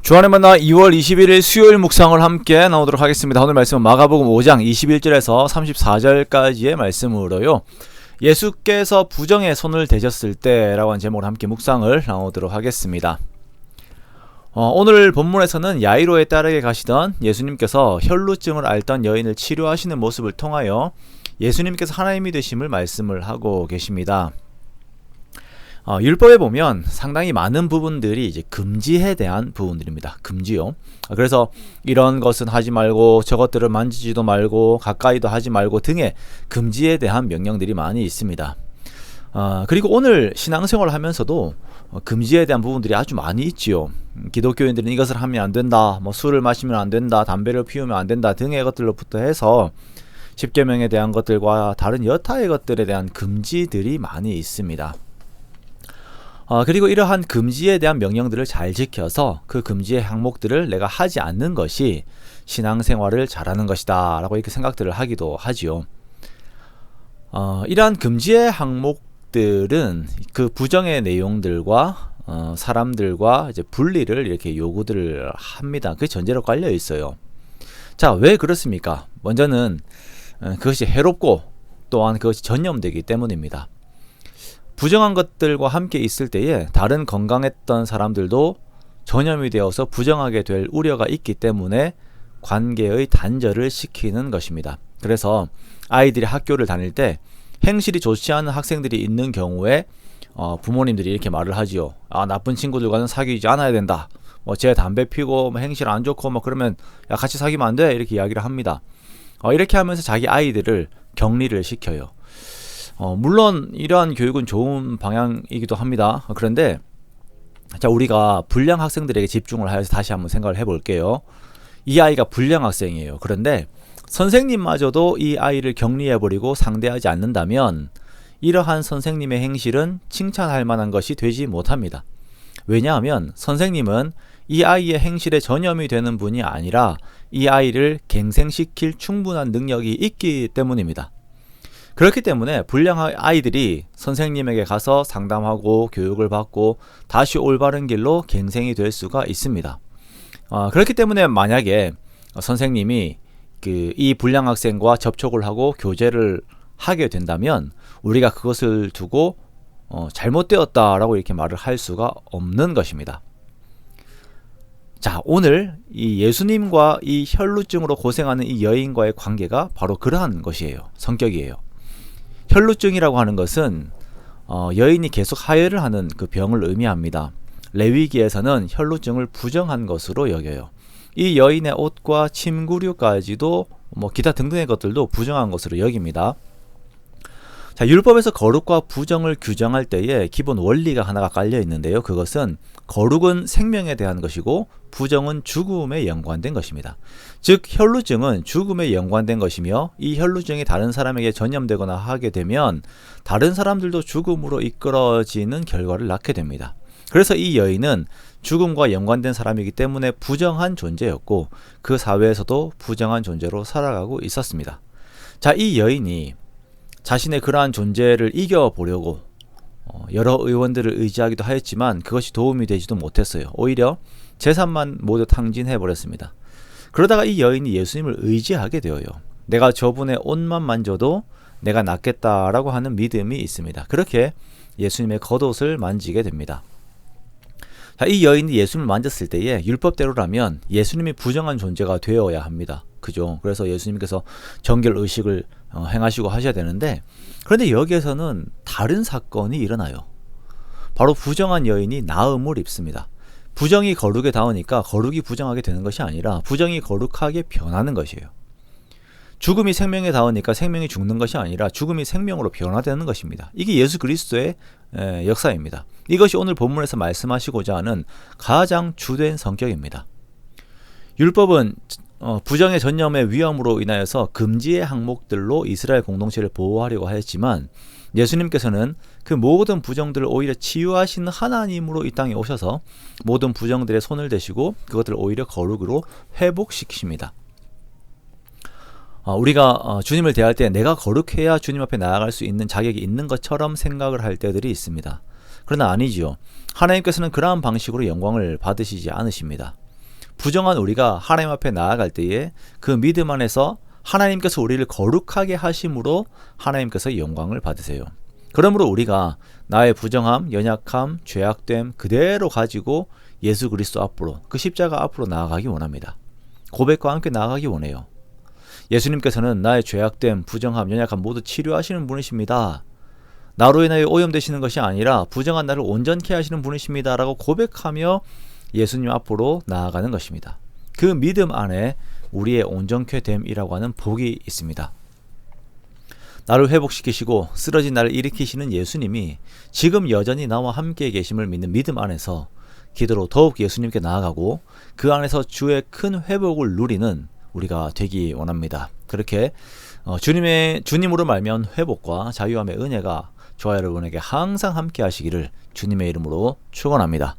주안의 만나 2월 21일 수요일 묵상을 함께 나오도록 하겠습니다. 오늘 말씀은 마가복음 5장 21절에서 34절까지의 말씀으로요. 예수께서 부정에 손을 대셨을 때라고 하는 제목으로 함께 묵상을 나오도록 하겠습니다. 오늘 본문에서는 야이로의 딸에게 가시던 예수님께서 혈루증을 앓던 여인을 치료하시는 모습을 통하여 예수님께서 하나님이 되심을 말씀을 하고 계십니다. 율법에 보면 상당히 많은 부분들이 이제 금지에 대한 부분들입니다. 금지요. 그래서 이런 것은 하지 말고 저것들을 만지지도 말고 가까이도 하지 말고 등의 금지에 대한 명령들이 많이 있습니다. 그리고 오늘 신앙생활을 하면서도 금지에 대한 부분들이 아주 많이 있지요. 기독교인들은 이것을 하면 안 된다, 술을 마시면 안 된다, 담배를 피우면 안 된다 등의 것들로부터 해서 십계명에 대한 것들과 다른 여타의 것들에 대한 금지들이 많이 있습니다. 그리고 이러한 금지에 대한 명령들을 잘 지켜서 그 금지의 항목들을 내가 하지 않는 것이 신앙생활을 잘하는 것이다 라고 이렇게 생각들을 하기도 하지요. 이러한 금지의 항목들은 그 부정의 내용들과 사람들과 이제 분리를 이렇게 요구들을 합니다. 그게 전제로 깔려 있어요. 자, 왜 그렇습니까? 먼저는 그것이 해롭고 또한 그것이 전염되기 때문입니다. 부정한 것들과 함께 있을 때에 다른 건강했던 사람들도 전염이 되어서 부정하게 될 우려가 있기 때문에 관계의 단절을 시키는 것입니다. 그래서 아이들이 학교를 다닐 때 행실이 좋지 않은 학생들이 있는 경우에 부모님들이 이렇게 말을 하지요. 나쁜 친구들과는 사귀지 않아야 된다. 쟤 담배 피고 행실 안 좋고 그러면 야 같이 사귀면 안 돼. 이렇게 이야기를 합니다. 이렇게 하면서 자기 아이들을 격리를 시켜요. 물론 이러한 교육은 좋은 방향이기도 합니다. 그런데 자, 우리가 불량 학생들에게 집중을 해서 다시 한번 생각을 해볼게요. 이 아이가 불량 학생이에요. 그런데 선생님마저도 이 아이를 격리해버리고 상대하지 않는다면 이러한 선생님의 행실은 칭찬할 만한 것이 되지 못합니다. 왜냐하면 선생님은 이 아이의 행실에 전염이 되는 분이 아니라 이 아이를 갱생시킬 충분한 능력이 있기 때문입니다. 그렇기 때문에 불량 아이들이 선생님에게 가서 상담하고 교육을 받고 다시 올바른 길로 갱생이 될 수가 있습니다. 그렇기 때문에 만약에 선생님이 이 불량 학생과 접촉을 하고 교제를 하게 된다면 우리가 그것을 두고 잘못되었다라고 이렇게 말을 할 수가 없는 것입니다. 자, 오늘 이 예수님과 이 혈루증으로 고생하는 이 여인과의 관계가 바로 그러한 것이에요. 성격이에요. 혈루증이라고 하는 것은 여인이 계속 하혈을 하는 그 병을 의미합니다. 레위기에서는 혈루증을 부정한 것으로 여겨요. 이 여인의 옷과 침구류까지도 기타 등등의 것들도 부정한 것으로 여깁니다. 자, 율법에서 거룩과 부정을 규정할 때에 기본 원리가 하나가 깔려 있는데요. 그것은 거룩은 생명에 대한 것이고 부정은 죽음에 연관된 것입니다. 즉 혈루증은 죽음에 연관된 것이며 이 혈루증이 다른 사람에게 전염되거나 하게 되면 다른 사람들도 죽음으로 이끌어지는 결과를 낳게 됩니다. 그래서 이 여인은 죽음과 연관된 사람이기 때문에 부정한 존재였고 그 사회에서도 부정한 존재로 살아가고 있었습니다. 자, 이 여인이 자신의 그러한 존재를 이겨보려고 여러 의원들을 의지하기도 하였지만 그것이 도움이 되지도 못했어요. 오히려 재산만 모두 탕진해버렸습니다. 그러다가 이 여인이 예수님을 의지하게 되어요. 내가 저분의 옷만 만져도 내가 낫겠다라고 하는 믿음이 있습니다. 그렇게 예수님의 겉옷을 만지게 됩니다. 자, 이 여인이 예수님을 만졌을 때에 율법대로라면 예수님이 부정한 존재가 되어야 합니다. 그죠? 그래서 예수님께서 정결의식을 행하시고 하셔야 되는데 그런데 여기에서는 다른 사건이 일어나요. 바로 부정한 여인이 나음을 입습니다. 부정이 거룩에 닿으니까 거룩이 부정하게 되는 것이 아니라 부정이 거룩하게 변하는 것이에요. 죽음이 생명에 닿으니까 생명이 죽는 것이 아니라 죽음이 생명으로 변화되는 것입니다. 이게 예수 그리스도의 역사입니다. 이것이 오늘 본문에서 말씀하시고자 하는 가장 주된 성격입니다. 율법은 부정의 전염의 위험으로 인하여서 금지의 항목들로 이스라엘 공동체를 보호하려고 하였지만 예수님께서는 그 모든 부정들을 오히려 치유하시는 하나님으로 이 땅에 오셔서 모든 부정들의 손을 대시고 그것들을 오히려 거룩으로 회복시키십니다. 우리가 주님을 대할 때 내가 거룩해야 주님 앞에 나아갈 수 있는 자격이 있는 것처럼 생각을 할 때들이 있습니다. 그러나 아니지요. 하나님께서는 그러한 방식으로 영광을 받으시지 않으십니다. 부정한 우리가 하나님 앞에 나아갈 때에 그 믿음 안에서 하나님께서 우리를 거룩하게 하심으로 하나님께서 영광을 받으세요. 그러므로 우리가 나의 부정함, 연약함, 죄악됨 그대로 가지고 예수 그리스도 앞으로, 그 십자가 앞으로 나아가기 원합니다. 고백과 함께 나아가기 원해요. 예수님께서는 나의 죄악됨, 부정함, 연약함 모두 치료하시는 분이십니다. 나로 인하여 오염되시는 것이 아니라 부정한 나를 온전케 하시는 분이십니다 라고 고백하며 예수님 앞으로 나아가는 것입니다. 그 믿음 안에 우리의 온전케 됨이라고 하는 복이 있습니다. 나를 회복시키시고 쓰러진 나를 일으키시는 예수님이 지금 여전히 나와 함께 계심을 믿는 믿음 안에서 기도로 더욱 예수님께 나아가고 그 안에서 주의 큰 회복을 누리는 우리가 되기 원합니다. 그렇게 주님으로 말미암은 회복과 자유함의 은혜가 저와 여러분에게 항상 함께 하시기를 주님의 이름으로 축원합니다.